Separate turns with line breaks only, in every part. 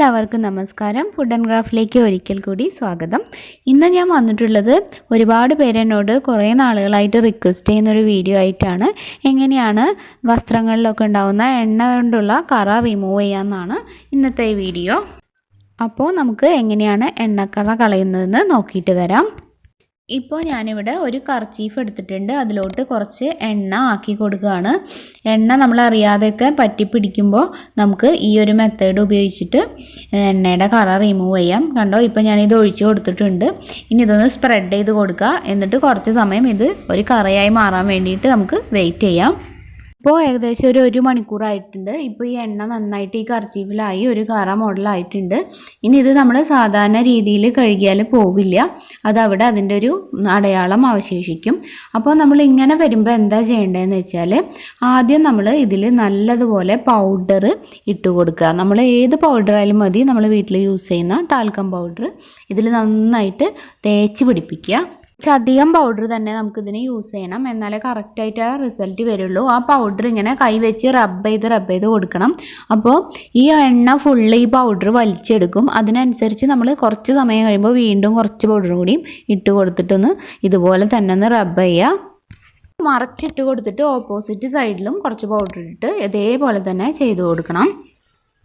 എല്ലാവർക്കും നമസ്കാരം. Food and ക്രാഫ്റ്റിലേക്ക് ഒരിക്കൽ കൂടി സ്വാഗതം. ഇന്ന് ഞാൻ വന്നിട്ടുള്ളത് ഒരുപാട് പേര് എന്നോട് കുറേ നാളുകളായിട്ട് റിക്വസ്റ്റ് ചെയ്യുന്നൊരു വീഡിയോ ആയിട്ടാണ്. എങ്ങനെയാണ് വസ്ത്രങ്ങളിലൊക്കെ ഉണ്ടാകുന്ന എണ്ണ കൊണ്ടുള്ള കറ റിമൂവ് ചെയ്യാമെന്നാണ് ഇന്നത്തെ ഈ വീഡിയോ. അപ്പോൾ നമുക്ക് എങ്ങനെയാണ് എണ്ണക്കറ കളയുന്നതെന്ന് നോക്കിയിട്ട് വരാം. ഇപ്പോൾ ഞാനിവിടെ ഒരു കർച്ചീഫ് എടുത്തിട്ടുണ്ട്. അതിലോട്ട് കുറച്ച് എണ്ണ ആക്കി കൊടുക്കുകയാണ്. എണ്ണ നമ്മളറിയാതെയൊക്കെ പറ്റി പിടിക്കുമ്പോൾ നമുക്ക് ഈ ഒരു മെത്തേഡ് ഉപയോഗിച്ചിട്ട് എണ്ണയുടെ കറ റിമൂവ് ചെയ്യാം. കണ്ടോ, ഇപ്പോൾ ഞാനിത് ഒഴിച്ച് കൊടുത്തിട്ടുണ്ട്. ഇനി ഇതൊന്ന് സ്പ്രെഡ് ചെയ്ത് കൊടുക്കുക. എന്നിട്ട് കുറച്ച് സമയം ഇത് ഒരു കറയായി മാറാൻ വേണ്ടിയിട്ട് നമുക്ക് വെയിറ്റ് ചെയ്യാം. ഇപ്പോൾ ഏകദേശം ഒരു മണിക്കൂറായിട്ടുണ്ട്. ഇപ്പോൾ ഈ എണ്ണ നന്നായിട്ട് ഈ കർച്ചീഫിലായി ഒരു കറ മോഡലായിട്ടുണ്ട്. ഇനി ഇത് നമ്മൾ സാധാരണ രീതിയിൽ കഴുകിയാൽ പോവില്ല, അതവിടെ അതിൻ്റെ ഒരു അടയാളം അവശേഷിക്കും. അപ്പോൾ നമ്മൾ ഇങ്ങനെ വരുമ്പോൾ എന്താ ചെയ്യേണ്ടതെന്ന് വെച്ചാൽ, ആദ്യം നമ്മൾ ഇതിൽ നല്ലതുപോലെ പൗഡർ ഇട്ട് കൊടുക്കുക. നമ്മൾ ഏത് പൗഡറായാലും മതി, നമ്മൾ വീട്ടിൽ യൂസ് ചെയ്യുന്ന ടാൽക്കം പൗഡർ ഇതിൽ നന്നായിട്ട് തേച്ച് പിടിപ്പിക്കുക. അധികം പൗഡർ തന്നെ നമുക്കിതിന് യൂസ് ചെയ്യണം, എന്നാലേ കറക്റ്റായിട്ട് ആ റിസൾട്ട് വരുള്ളൂ. ആ പൗഡർ ഇങ്ങനെ കൈ വെച്ച് റബ്ബ് ചെയ്ത് കൊടുക്കണം. അപ്പോൾ ഈ എണ്ണ ഫുള്ള് ഈ പൗഡർ വലിച്ചെടുക്കും. അതിനനുസരിച്ച് നമ്മൾ കുറച്ച് സമയം കഴിയുമ്പോൾ വീണ്ടും കുറച്ച് പൗഡർ കൂടിയും ഇട്ട് കൊടുത്തിട്ടൊന്ന് ഇതുപോലെ തന്നെ ഒന്ന് റബ്ബ് ചെയ്യുക. മറച്ചിട്ട് കൊടുത്തിട്ട് ഓപ്പോസിറ്റ് സൈഡിലും കുറച്ച് പൗഡർ ഇട്ടിട്ട് ഇതേപോലെ തന്നെ ചെയ്ത് കൊടുക്കണം.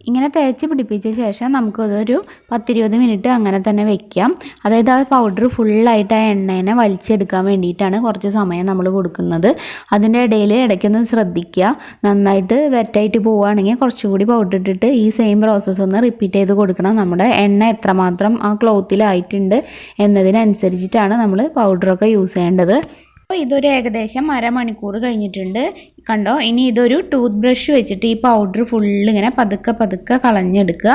ഇങ്ങനെ തേച്ച് പിടിപ്പിച്ച ശേഷം നമുക്കതൊരു 10-20 മിനിറ്റ് അങ്ങനെ തന്നെ വെക്കാം. അതായത് ആ പൗഡർ ഫുള്ളായിട്ട് ആ എണ്ണേനെ വലിച്ചെടുക്കാൻ വേണ്ടിയിട്ടാണ് കുറച്ച് സമയം നമ്മൾ കൊടുക്കുന്നത്. അതിൻ്റെ ഇടയിൽ ഇടയ്ക്കൊന്ന് ശ്രദ്ധിക്കുക. നന്നായിട്ട് വെറ്റായിട്ട് പോവുകയാണെങ്കിൽ കുറച്ചുകൂടി പൗഡർ ഇട്ടിട്ട് ഈ സെയിം പ്രോസസ്സ് ഒന്ന് റിപ്പീറ്റ് ചെയ്ത് കൊടുക്കണം. നമ്മുടെ എണ്ണ എത്രമാത്രം ആ ക്ലോത്തിലായിട്ടുണ്ട് എന്നതിനനുസരിച്ചിട്ടാണ് നമ്മൾ പൗഡറൊക്കെ യൂസ് ചെയ്യേണ്ടത്. അപ്പോൾ ഇതൊരു ഏകദേശം അരമണിക്കൂർ കഴിഞ്ഞിട്ടുണ്ട്. കണ്ടോ, ഇനി ഇതൊരു ടൂത്ത് ബ്രഷ് വെച്ചിട്ട് ഈ പൗഡർ ഫുള്ള് ഇങ്ങനെ പതുക്കെ കളഞ്ഞെടുക്കുക.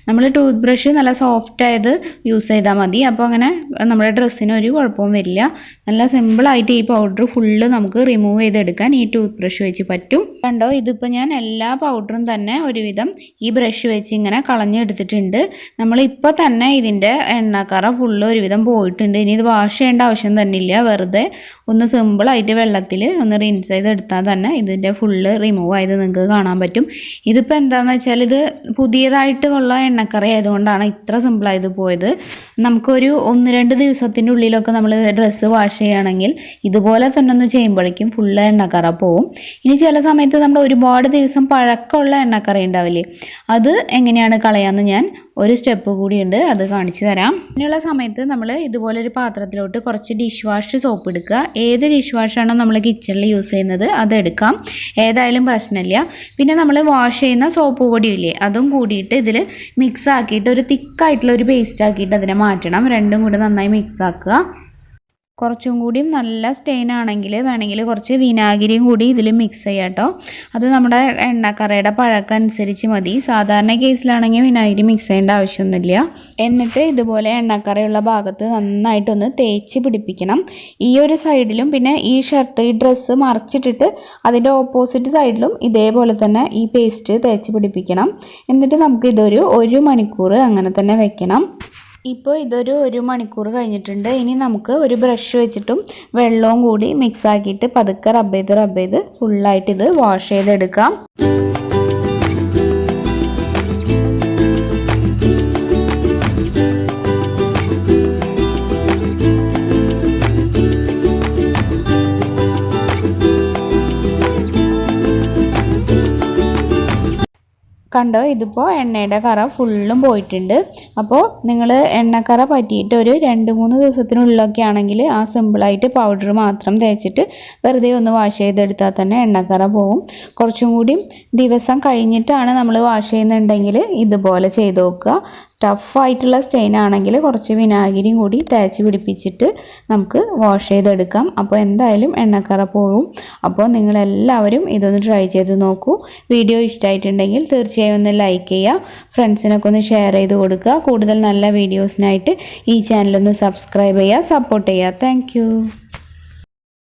നമ്മൾ ടൂത്ത് ബ്രഷ് നല്ല സോഫ്റ്റ് ആയത് യൂസ് ചെയ്താൽ മതി. അപ്പോൾ അങ്ങനെ നമ്മുടെ ഡ്രസ്സിന് ഒരു കുഴപ്പവും വരില്ല. നല്ല സിമ്പിളായിട്ട് ഈ പൗഡർ ഫുള്ള് നമുക്ക് റിമൂവ് ചെയ്തെടുക്കാൻ ഈ ടൂത്ത് ബ്രഷ് വെച്ച് പറ്റും. കണ്ടോ, ഇതിപ്പോൾ ഞാൻ എല്ലാ പൗഡറും തന്നെ ഒരുവിധം ഈ ബ്രഷ് വെച്ച് ഇങ്ങനെ കളഞ്ഞെടുത്തിട്ടുണ്ട്. നമ്മളിപ്പോൾ തന്നെ ഇതിൻ്റെ എണ്ണക്കറ ഫുള്ള് ഒരുവിധം പോയിട്ടുണ്ട്. ഇനി ഇത് വാഷ് ചെയ്യേണ്ട ആവശ്യം തന്നെ ഇല്ല. വെറുതെ ഒന്ന് സിമ്പിളായിട്ട് വെള്ളത്തിൽ ഒന്ന് റിൻസ് ചെയ്തെടുത്താൽ തന്നെ ഇതിൻ്റെ ഫുള്ള് റിമൂവ് ആയത് നിങ്ങൾക്ക് കാണാൻ പറ്റും. ഇതിപ്പോൾ എന്താണെന്ന് വെച്ചാൽ, ഇത് പുതിയതായിട്ട് ഉള്ള എണ്ണക്കറ ആയതുകൊണ്ടാണ് ഇത്ര സിമ്പിളായത് പോയത്. നമുക്കൊരു 1-2 ദിവസത്തിൻ്റെ ഉള്ളിലൊക്കെ നമ്മൾ ഡ്രസ്സ് വാഷ് ചെയ്യുകയാണെങ്കിൽ ഇതുപോലെ തന്നെ ഒന്ന് ചെയ്യുമ്പോഴേക്കും ഫുള്ള് എണ്ണക്കറ പോവും. ഇനി ചില സമയത്ത് നമ്മൾ ഒരുപാട് ദിവസം പഴക്കമുള്ള എണ്ണക്കറ ഉണ്ടാവില്ലേ, അത് എങ്ങനെയാണ് കളയാമെന്ന് ഞാൻ ഒരു സ്റ്റെപ്പ് കൂടിയുണ്ട്, അത് കാണിച്ചു തരാം. ഇങ്ങനെയുള്ള സമയത്ത് നമ്മൾ ഇതുപോലൊരു പാത്രത്തിലോട്ട് കുറച്ച് ഡിഷ് വാഷ് സോപ്പ് എടുക്കുക. ഏത് ഡിഷ് വാഷാണോ നമ്മൾ കിച്ചണിൽ യൂസ് ചെയ്യുന്നത് അതെടുക്കാം, ഏതായാലും പ്രശ്നമില്ല. പിന്നെ നമ്മൾ വാഷ് ചെയ്യുന്ന സോപ്പ് പൊടിയില്ലേ, അതും കൂടിയിട്ട് ഇതിൽ മിക്സ് ആക്കിയിട്ട് ഒരു തിക്കായിട്ടുള്ള ഒരു പേസ്റ്റ് ആക്കിയിട്ട് അതിനെ മാറ്റണം. രണ്ടും കൂടി നന്നായി മിക്സ് ആക്കുക. കുറച്ചും കൂടിയും നല്ല സ്റ്റെയിൻ ആണെങ്കിൽ വേണമെങ്കിൽ കുറച്ച് വിനാഗിരിയും കൂടി ഇതിൽ മിക്സ് ചെയ്യാം കേട്ടോ. അത് നമ്മുടെ എണ്ണക്കറയുടെ പഴക്കം അനുസരിച്ച് മതി. സാധാരണ കേസിലാണെങ്കിൽ വിനാഗിരി മിക്സ് ചെയ്യേണ്ട ആവശ്യമൊന്നുമില്ല. എന്നിട്ട് ഇതുപോലെ എണ്ണക്കറയുള്ള ഭാഗത്ത് നന്നായിട്ടൊന്ന് തേച്ച് പിടിപ്പിക്കണം. ഈ ഒരു സൈഡിലും പിന്നെ ഈ ഷർട്ട്, ഈ ഡ്രസ്സ് മറിച്ചിട്ടിട്ട് അതിൻ്റെ ഓപ്പോസിറ്റ് സൈഡിലും ഇതേപോലെ തന്നെ ഈ പേസ്റ്റ് തേച്ച് പിടിപ്പിക്കണം. എന്നിട്ട് നമുക്കിതൊരു 1 മണിക്കൂർ അങ്ങനെ തന്നെ വെക്കണം. ഇപ്പോൾ ഇതൊരു 1 മണിക്കൂർ കഴിഞ്ഞിട്ടുണ്ട്. ഇനി നമുക്ക് ഒരു ബ്രഷ് വെച്ചിട്ടും വെള്ളവും കൂടി മിക്സ് ആക്കിയിട്ട് പതുക്കെ റബ്ബ് ചെയ്ത് ഫുള്ളായിട്ട് ഇത് വാഷ് ചെയ്തെടുക്കാം. കണ്ടോ, ഇതിപ്പോൾ എണ്ണയുടെ കറ ഫുള്ളും പോയിട്ടുണ്ട്. അപ്പോൾ നിങ്ങൾ എണ്ണക്കറ പറ്റിയിട്ട് ഒരു 2-3 ദിവസത്തിനുള്ളിലൊക്കെ ആണെങ്കിൽ ആ സിമ്പിളായിട്ട് പൗഡർ മാത്രം തേച്ചിട്ട് വെറുതെ ഒന്ന് വാഷ് ചെയ്തെടുത്താൽ തന്നെ എണ്ണക്കറ പോവും. കുറച്ചും കൂടി ദിവസം കഴിഞ്ഞിട്ടാണ് നമ്മൾ വാഷ് ചെയ്യുന്നുണ്ടെങ്കിൽ ഇതുപോലെ ചെയ്ത് നോക്കുക. ടഫായിട്ടുള്ള സ്റ്റെയിൻ ആണെങ്കിൽ കുറച്ച് വിനാഗിരിയും കൂടി തേച്ച് പിടിപ്പിച്ചിട്ട് നമുക്ക് വാഷ് ചെയ്തെടുക്കാം. അപ്പോൾ എന്തായാലും എണ്ണക്കറ പോവും. അപ്പോൾ നിങ്ങളെല്ലാവരും ഇതൊന്ന് ട്രൈ ചെയ്ത് നോക്കൂ. വീഡിയോ ഇഷ്ടമായിട്ടുണ്ടെങ്കിൽ തീർച്ചയായും ഒന്ന് ലൈക്ക് ചെയ്യുക, ഫ്രണ്ട്സിനൊക്കെ ഒന്ന് ഷെയർ ചെയ്ത് കൊടുക്കുക. കൂടുതൽ നല്ല വീഡിയോസിനായിട്ട് ഈ ചാനലൊന്ന് സബ്സ്ക്രൈബ് ചെയ്യുക, സപ്പോർട്ട് ചെയ്യുക. താങ്ക്